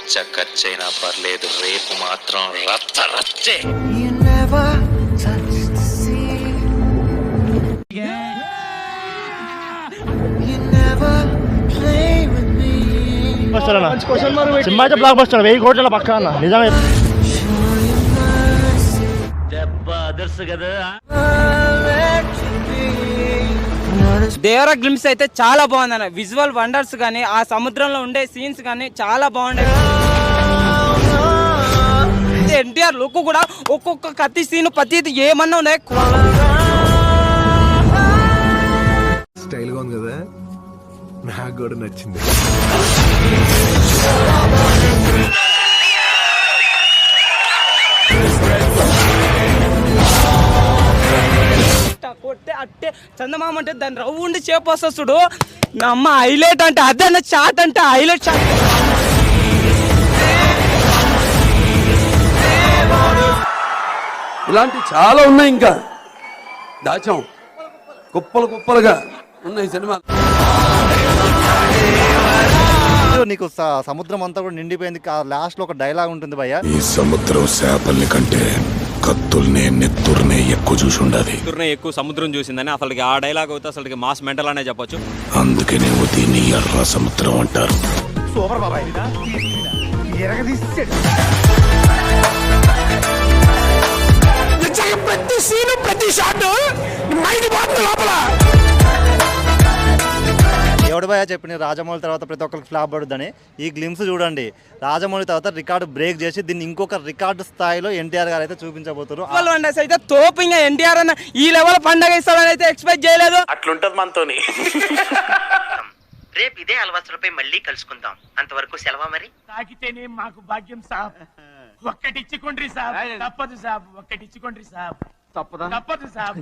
లచ్చ ఖర్చైనా పర్లేదు, రేపు మాత్రం రచ్చ రచ్చే. సినిమా అయితే బ్లాక్ బస్టర్ 1000 కోట్ల పక్క అన్న నిజమే. దేవర గ్లిమ్స్ అయితే చాలా బాగుంది అన్న. విజువల్ వండర్స్ కానీ ఆ సముద్రంలో ఉండే సీన్స్ కానీ చాలా బాగుండే. ఎన్టీఆర్ లుక్ కూడా ఒక్కొక్క కత్తి సీన్ ప్రతిది ఏమన్నా ఉన్నాయి. స్టైల్ గా ఉంది కదా, నాకు కూడా నచ్చింది. కొట్టే అట్టే చందమామ అంటే దాన్ని రౌండ్ చేపు వస్తాడు. నా అమ్మ హైలైట్ అంటే అదన్న చాట్ అంటే హైలైట్ చాట్. ఇలాంటి చాలా ఉన్నాయి, ఇంకా దాచాం కుప్పలు కుప్పలుగా ఉన్నాయి సినిమా. నీకు సముద్రం అంతా కూడా నిండిపోయింది. లాస్ట్ లో ఒక డైలాగ్ ఉంటుంది భయ్య, ఈ సముద్రం చేపల్ని కంటే కత్తుల్ని నెత్తుర్నే ఎక్కువ చూసి ఉండాలి. నెత్తుర్నే ఎక్కువ సముద్రం చూసిందని అసలుకి ఆ డైలాగ్ అయితే అసలుకి మాస్ మెంటల్ అనే చెప్పొచ్చు. అందుకనే దీన్ని ఎర్ర సముద్రం అంటారు. సూపర్ బాబాయ్. ప్రతి సీను ప్రతి షాట్ మైండ్ పోతుంది లోపల. ఎవడు భయ చెప్పిన రాజమౌళి తర్వాత ప్రతి ఒక్కరికి ఫ్లాప్ పడుద్దని. ఈ గ్లిమ్స్ చూడండి, రాజమౌళి తర్వాత రికార్డు బ్రేక్ చేసి దీన్ని ఇంకొక రికార్డు స్థాయిలో ఎన్టీఆర్ గారు అయితే చూపించబోతున్నారు. అయితే తోపుగా ఎన్టీఆర్ అన్న ఈ లెవెల్ పండగ ఇస్తాడని అయితే ఎక్స్పెక్ట్ చేయలేదు. అట్లుంటది మనతోని. రేపు ఇదే అలవాసులపై మళ్ళీ కలుసుకుందాం. అంతవరకు సెలవా మరి. తాకితేనే మాకు భాగ్యం సాబ్. ఒక్కటిచ్చుకోండి సాబ్, తప్పదు సాబ్, ఒక్కటిచ్చుకోండి సాబ్, తప్పదు సాబ్.